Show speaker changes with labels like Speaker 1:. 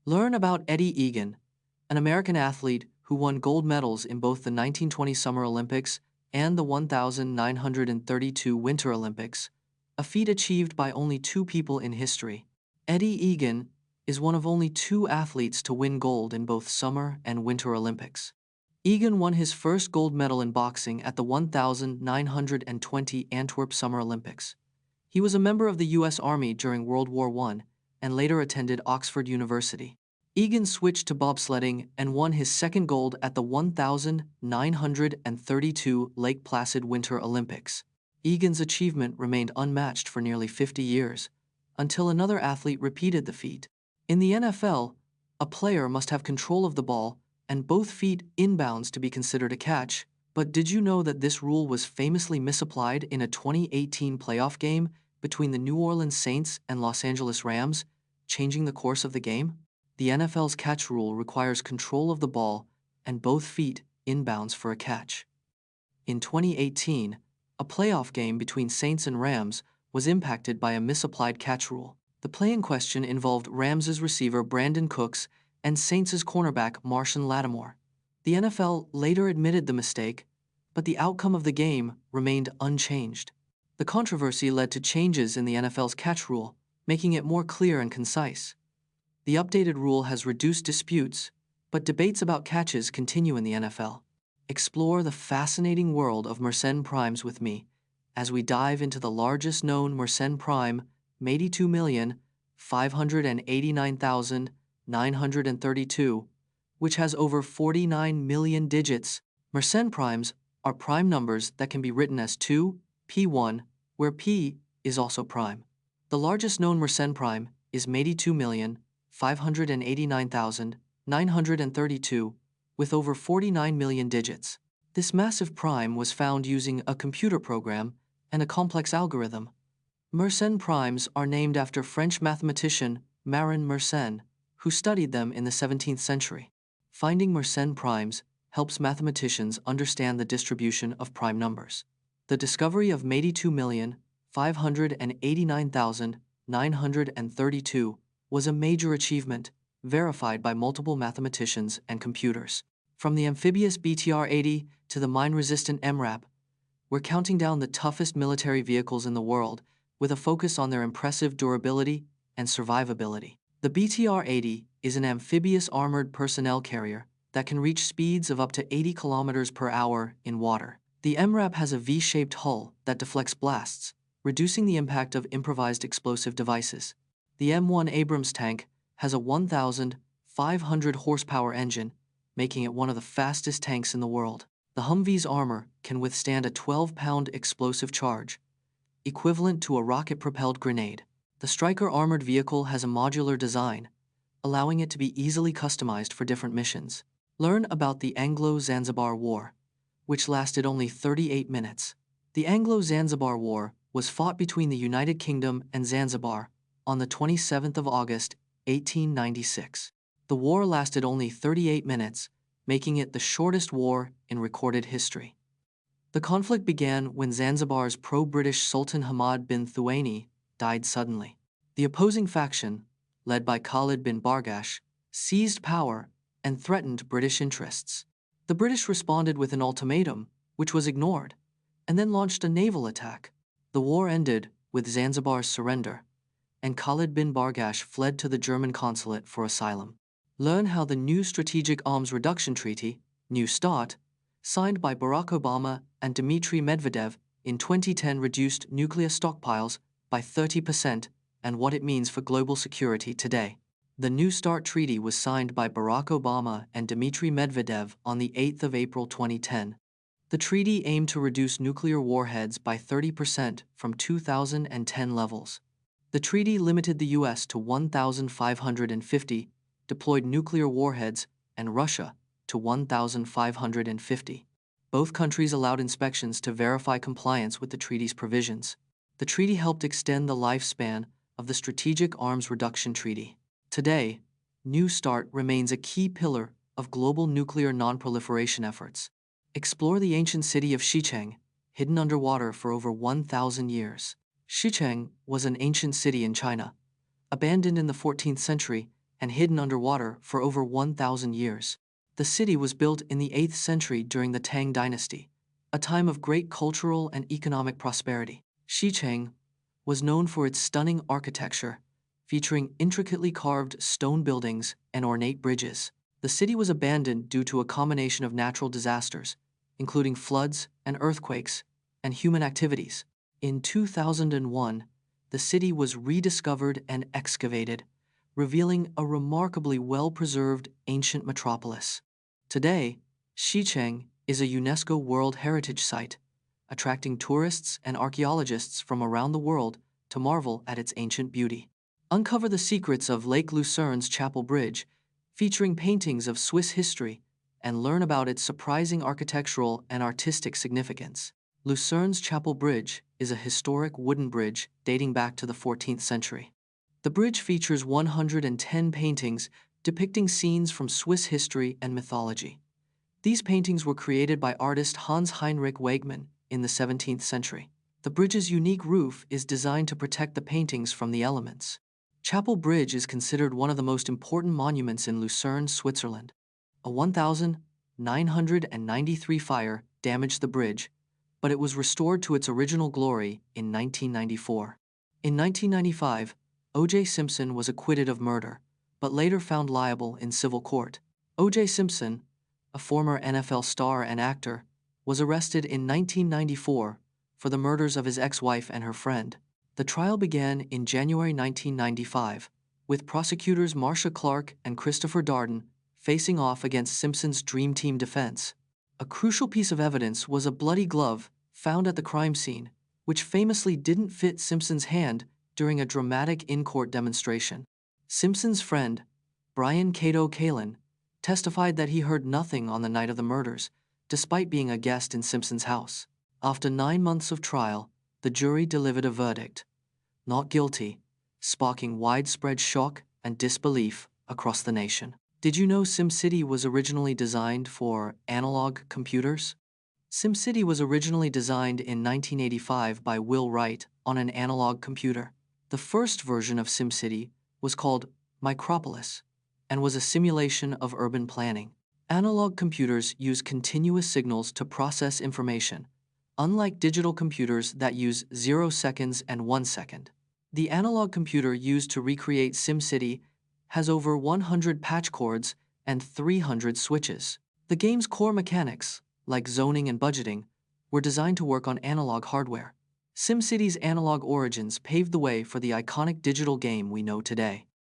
Speaker 1: Learn about Eddie Eagan, an American athlete who won gold medals in both the 1920 Summer Olympics and the 1932 Winter Olympics, a feat achieved by only two people in history. Eddie Eagan is one of only two athletes to win gold in both Summer and Winter Olympics. Eagan won his first gold medal in boxing at the 1920 Antwerp Summer Olympics. He was a member of the U.S. Army during World War I and later attended Oxford University. Eagan switched to bobsledding and won his second gold at the 1932 Lake Placid Winter Olympics. Eagan's achievement remained unmatched for nearly 50 years, until another athlete repeated the feat. In the NFL, a player must have control of the ball and both feet inbounds to be considered a catch, but did you know that this rule was famously misapplied in a 2018 playoff game between the New Orleans Saints and Los Angeles Rams, changing the course of the game? The NFL's catch rule requires control of the ball and both feet inbounds for a catch. In 2018, a playoff game between Saints and Rams was impacted by a misapplied catch rule. The play in question involved Rams' receiver Brandon Cooks and Saints' cornerback Marshawn Lattimore. The NFL later admitted the mistake, but the outcome of the game remained unchanged. The controversy led to changes in the NFL's catch rule, making it more clear and concise. The updated rule has reduced disputes, but debates about catches continue in the NFL. Explore the fascinating world of Mersenne primes with me as we dive into the largest known Mersenne prime, 82,589,932, which has over 49 million digits. Mersenne primes are prime numbers that can be written as 2, P1, where P is also prime. The largest known Mersenne prime is 82,589,932, with over 49 million digits. This massive prime was found using a computer program and a complex algorithm. Mersenne primes are named after French mathematician Marin Mersenne, who studied them in the 17th century. Finding Mersenne primes helps mathematicians understand the distribution of prime numbers. The discovery of 82,589,932 was a major achievement, verified by multiple mathematicians and computers. From the amphibious BTR-80 to the mine-resistant MRAP, we're counting down the toughest military vehicles in the world with a focus on their impressive durability and survivability. The BTR-80 is an amphibious armored personnel carrier that can reach speeds of up to 80 kilometers per hour in water. The MRAP has a V-shaped hull that deflects blasts, reducing the impact of improvised explosive devices. The M1 Abrams tank has a 1,500 horsepower engine, making it one of the fastest tanks in the world. The Humvee's armor can withstand a 12-pound explosive charge, equivalent to a rocket-propelled grenade. The Stryker armored vehicle has a modular design, allowing it to be easily customized for different missions. Learn about the Anglo-Zanzibar War, which lasted only 38 minutes. The Anglo-Zanzibar War was fought between the United Kingdom and Zanzibar on the 27th of August, 1896. The war lasted only 38 minutes, making it the shortest war in recorded history. The conflict began when Zanzibar's pro-British Sultan Hamad bin Thuwaini died suddenly. The opposing faction, led by Khalid bin Bargash, seized power and threatened British interests. The British responded with an ultimatum, which was ignored, and then launched a naval attack. The war ended with Zanzibar's surrender, and Khalid bin Bargash fled to the German consulate for asylum. Learn how the new Strategic Arms Reduction Treaty, New START, signed by Barack Obama and Dmitry Medvedev in 2010 reduced nuclear stockpiles by 30% and what it means for global security today. The New START Treaty was signed by Barack Obama and Dmitry Medvedev on the 8th of April 2010. The treaty aimed to reduce nuclear warheads by 30% from 2010 levels. The treaty limited the U.S. to 1,550 deployed nuclear warheads and Russia to 1,550. Both countries allowed inspections to verify compliance with the treaty's provisions. The treaty helped extend the lifespan of the Strategic Arms Reduction Treaty. Today, New START remains a key pillar of global nuclear non-proliferation efforts. Explore the ancient city of Xicheng, hidden underwater for over 1,000 years. Xicheng was an ancient city in China, abandoned in the 14th century and hidden underwater for over 1,000 years. The city was built in the 8th century during the Tang dynasty, a time of great cultural and economic prosperity. Xicheng was known for its stunning architecture, featuring intricately carved stone buildings and ornate bridges. The city was abandoned due to a combination of natural disasters, including floods and earthquakes, and human activities. In 2001, the city was rediscovered and excavated, revealing a remarkably well-preserved ancient metropolis. Today, Xicheng is a UNESCO World Heritage Site, attracting tourists and archaeologists from around the world to marvel at its ancient beauty. Uncover the secrets of Lake Lucerne's Chapel Bridge, featuring paintings of Swiss history, and learn about its surprising architectural and artistic significance. Lucerne's Chapel Bridge is a historic wooden bridge dating back to the 14th century. The bridge features 110 paintings depicting scenes from Swiss history and mythology. These paintings were created by artist Hans Heinrich Wegmann in the 17th century. The bridge's unique roof is designed to protect the paintings from the elements. Chapel Bridge is considered one of the most important monuments in Lucerne, Switzerland. A 1993 fire damaged the bridge, but it was restored to its original glory in 1994. In 1995, O.J. Simpson was acquitted of murder, but later found liable in civil court. O.J. Simpson, a former NFL star and actor, was arrested in 1994 for the murders of his ex-wife and her friend. The trial began in January 1995, with prosecutors Marcia Clark and Christopher Darden facing off against Simpson's Dream Team defense. A crucial piece of evidence was a bloody glove found at the crime scene, which famously didn't fit Simpson's hand during a dramatic in-court demonstration. Simpson's friend, Brian Cato Kalin, testified that he heard nothing on the night of the murders, despite being a guest in Simpson's house. After 9 months of trial, the jury delivered a verdict, not guilty, sparking widespread shock and disbelief across the nation. Did you know SimCity was originally designed for analog computers? SimCity was originally designed in 1985 by Will Wright on an analog computer. The first version of SimCity was called Micropolis and was a simulation of urban planning. Analog computers use continuous signals to process information, unlike digital computers that use 0 seconds and 1 second. The analog computer used to recreate SimCity has over 100 patch cords and 300 switches. The game's core mechanics, like zoning and budgeting, were designed to work on analog hardware. SimCity's analog origins paved the way for the iconic digital game we know today.